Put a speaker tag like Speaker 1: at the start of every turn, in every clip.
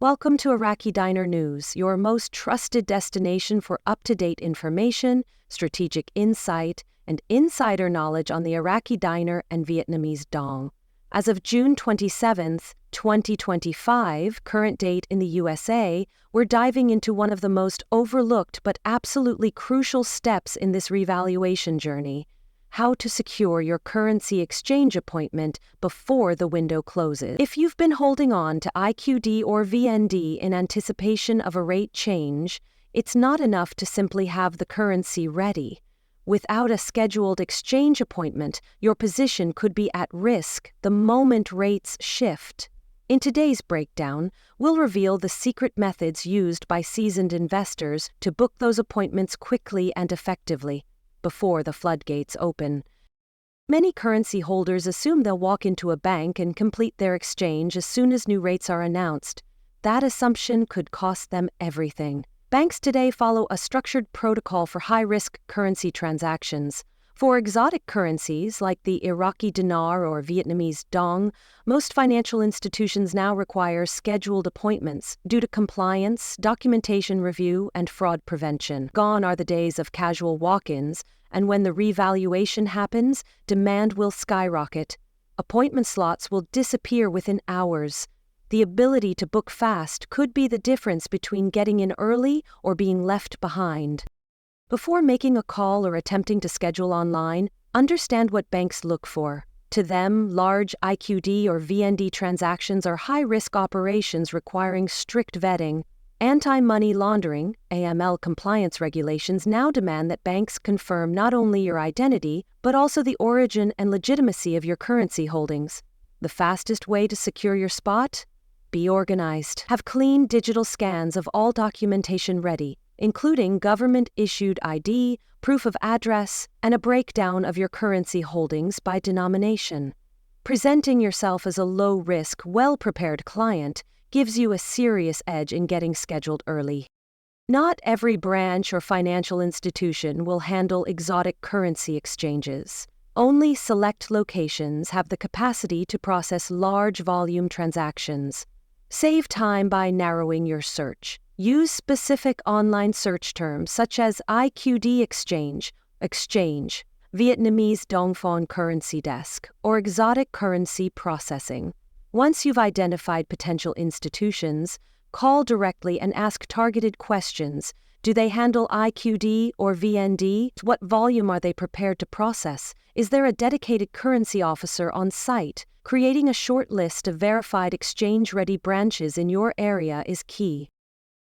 Speaker 1: Welcome to Iraqi Dinar News, your most trusted destination for up-to-date information, strategic insight, and insider knowledge on the Iraqi dinar and Vietnamese dong. As of June 27, 2025, current date in the USA, we're diving into one of the most overlooked but absolutely crucial steps in this revaluation journey: how to secure your currency exchange appointment before the window closes. If you've been holding on to IQD or VND in anticipation of a rate change, it's not enough to simply have the currency ready. Without a scheduled exchange appointment, your position could be at risk the moment rates shift. In today's breakdown, we'll reveal the secret methods used by seasoned investors to book those appointments quickly and effectively before the floodgates open. Many currency holders assume they'll walk into a bank and complete their exchange as soon as new rates are announced. That assumption could cost them everything. Banks today follow a structured protocol for high-risk currency transactions. For exotic currencies like the Iraqi dinar or Vietnamese dong, most financial institutions now require scheduled appointments due to compliance, documentation review, and fraud prevention. Gone are the days of casual walk-ins, and when the revaluation happens, demand will skyrocket. Appointment slots will disappear within hours. The ability to book fast could be the difference between getting in early or being left behind. Before making a call or attempting to schedule online, understand what banks look for. To them, large IQD or VND transactions are high-risk operations requiring strict vetting. Anti-money laundering (AML) compliance regulations now demand that banks confirm not only your identity, but also the origin and legitimacy of your currency holdings. The fastest way to secure your spot? Be organized. Have clean digital scans of all documentation ready, including government-issued ID, proof of address, and a breakdown of your currency holdings by denomination. Presenting yourself as a low-risk, well-prepared client gives you a serious edge in getting scheduled early. Not every branch or financial institution will handle exotic currency exchanges. Only select locations have the capacity to process large volume transactions. Save time by narrowing your search. Use specific online search terms such as IQD exchange, Vietnamese dong phon currency desk, or exotic currency processing. Once you've identified potential institutions, call directly and ask targeted questions. Do they handle IQD or VND? What volume are they prepared to process? Is there a dedicated currency officer on site? Creating a short list of verified exchange-ready branches in your area is key.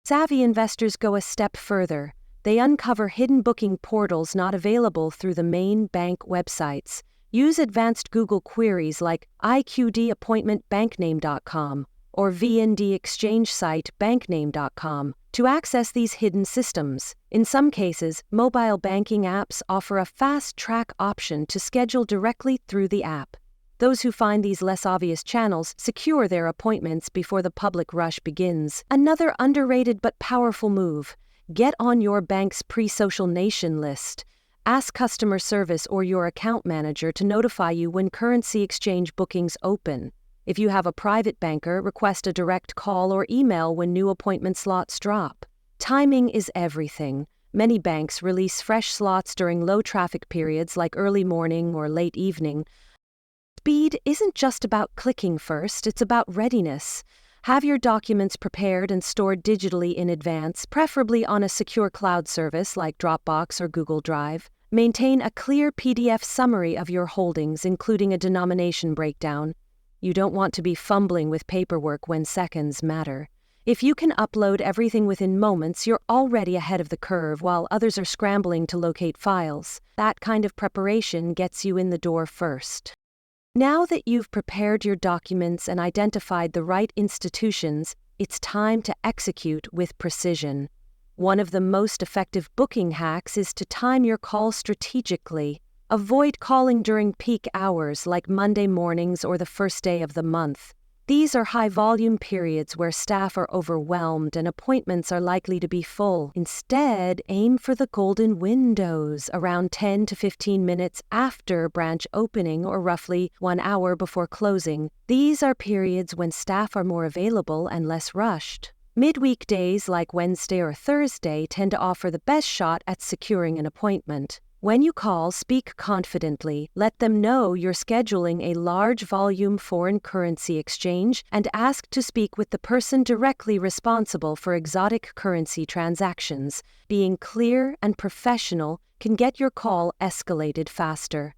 Speaker 1: Savvy investors go a step further. They uncover hidden booking portals not available through the main bank websites. Use advanced Google queries like IQD appointment bankname.com or VND exchange site bankname.com to access these hidden systems. In some cases, mobile banking apps offer a fast-track option to schedule directly through the app. Those who find these less obvious channels secure their appointments before the public rush begins. Another underrated but powerful move: get on your bank's pre-social nation list. Ask customer service or your account manager to notify you when currency exchange bookings open. If you have a private banker, request a direct call or email when new appointment slots drop. Timing is everything. Many banks release fresh slots during low traffic periods like early morning or late evening. Speed isn't just about clicking first, it's about readiness. Have your documents prepared and stored digitally in advance, preferably on a secure cloud service like Dropbox or Google Drive. Maintain a clear PDF summary of your holdings, including a denomination breakdown. You don't want to be fumbling with paperwork when seconds matter. If you can upload everything within moments, you're already ahead of the curve while others are scrambling to locate files. That kind of preparation gets you in the door first. Now that you've prepared your documents and identified the right institutions, it's time to execute with precision. One of the most effective booking hacks is to time your call strategically. Avoid calling during peak hours like Monday mornings or the first day of the month. These are high-volume periods where staff are overwhelmed and appointments are likely to be full. Instead, aim for the golden windows, around 10 to 15 minutes after branch opening or roughly 1 hour before closing. These are periods when staff are more available and less rushed. Midweek days like Wednesday or Thursday tend to offer the best shot at securing an appointment. When you call, speak confidently. Let them know you're scheduling a large volume foreign currency exchange and ask to speak with the person directly responsible for exotic currency transactions. Being clear and professional can get your call escalated faster.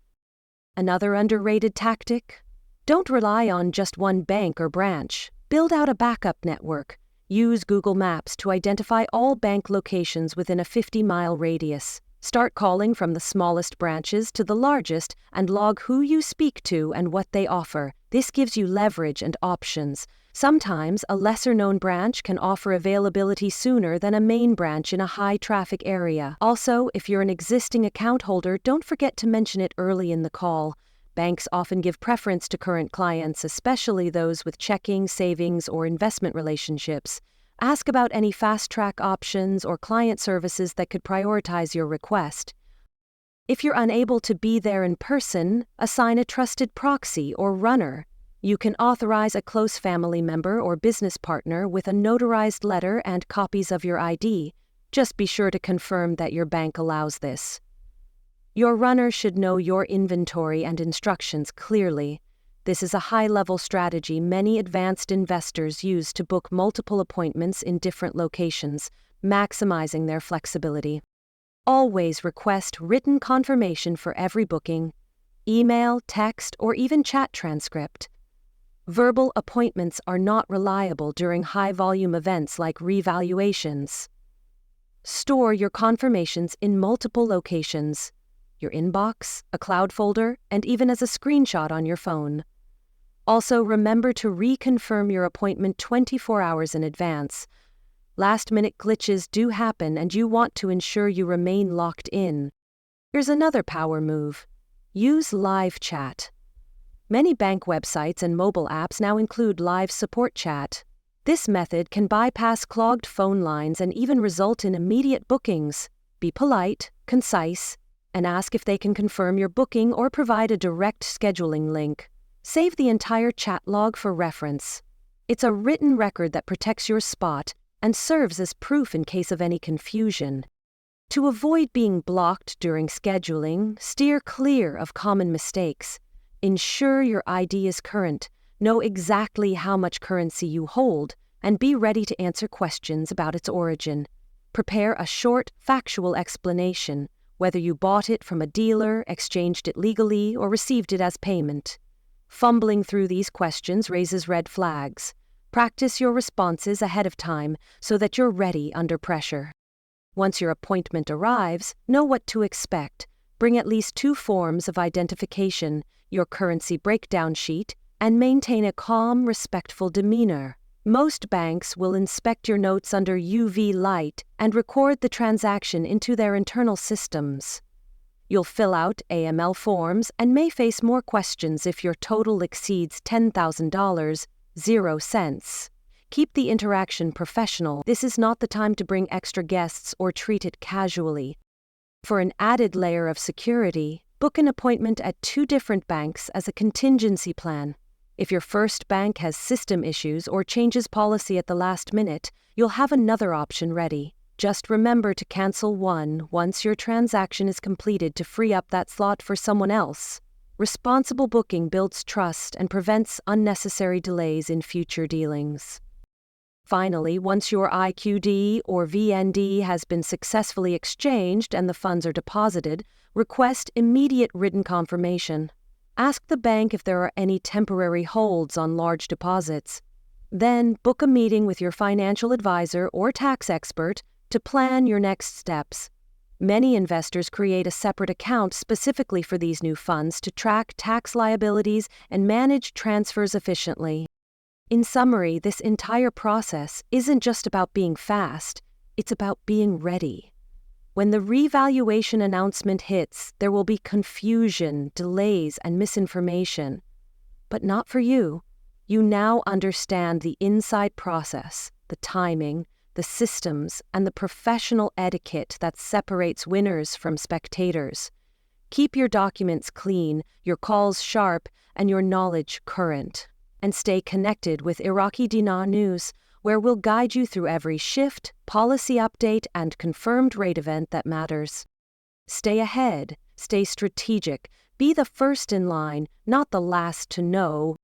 Speaker 1: Another underrated tactic? Don't rely on just one bank or branch. Build out a backup network. Use Google Maps to identify all bank locations within a 50-mile radius. Start calling from the smallest branches to the largest and log who you speak to and what they offer. This gives you leverage and options. Sometimes a lesser-known branch can offer availability sooner than a main branch in a high-traffic area. Also, if you're an existing account holder, don't forget to mention it early in the call. Banks often give preference to current clients, especially those with checking, savings, or investment relationships. Ask about any fast-track options or client services that could prioritize your request. If you're unable to be there in person, assign a trusted proxy or runner. You can authorize a close family member or business partner with a notarized letter and copies of your ID. Just be sure to confirm that your bank allows this. Your runner should know your inventory and instructions clearly. This is a high-level strategy many advanced investors use to book multiple appointments in different locations, maximizing their flexibility. Always request written confirmation for every booking, email, text, or even chat transcript. Verbal appointments are not reliable during high-volume events like revaluations. Store your confirmations in multiple locations, your inbox, a cloud folder, and even as a screenshot on your phone. Also, remember to reconfirm your appointment 24 hours in advance. Last-minute glitches do happen, and you want to ensure you remain locked in. Here's another power move. Use live chat. Many bank websites and mobile apps now include live support chat. This method can bypass clogged phone lines and even result in immediate bookings. Be polite, concise, and ask if they can confirm your booking or provide a direct scheduling link. Save the entire chat log for reference. It's a written record that protects your spot and serves as proof in case of any confusion. To avoid being blocked during scheduling, steer clear of common mistakes. Ensure your ID is current, know exactly how much currency you hold, and be ready to answer questions about its origin. Prepare a short, factual explanation, whether you bought it from a dealer, exchanged it legally, or received it as payment. Fumbling through these questions raises red flags. Practice your responses ahead of time so that you're ready under pressure. Once your appointment arrives, know what to expect. Bring at least 2 forms of identification, your currency breakdown sheet, and maintain a calm, respectful demeanor. Most banks will inspect your notes under UV light and record the transaction into their internal systems. You'll fill out AML forms and may face more questions if your total exceeds $10,000, 0 cents. Keep the interaction professional. This is not the time to bring extra guests or treat it casually. For an added layer of security, book an appointment at 2 different banks as a contingency plan. If your first bank has system issues or changes policy at the last minute, you'll have another option ready. Just remember to cancel one once your transaction is completed to free up that slot for someone else. Responsible booking builds trust and prevents unnecessary delays in future dealings. Finally, once your IQD or VND has been successfully exchanged and the funds are deposited, request immediate written confirmation. Ask the bank if there are any temporary holds on large deposits. Then, book a meeting with your financial advisor or tax expert to plan your next steps. Many investors create a separate account specifically for these new funds to track tax liabilities and manage transfers efficiently. In summary, this entire process isn't just about being fast, it's about being ready. When the revaluation announcement hits, there will be confusion, delays, and misinformation. But not for you. You now understand the inside process, the timing, the systems, and the professional etiquette that separates winners from spectators. Keep your documents clean, your calls sharp, and your knowledge current. And stay connected with Iraqi Dinar News, where we'll guide you through every shift, policy update, and confirmed rate event that matters. Stay ahead, stay strategic, be the first in line, not the last to know.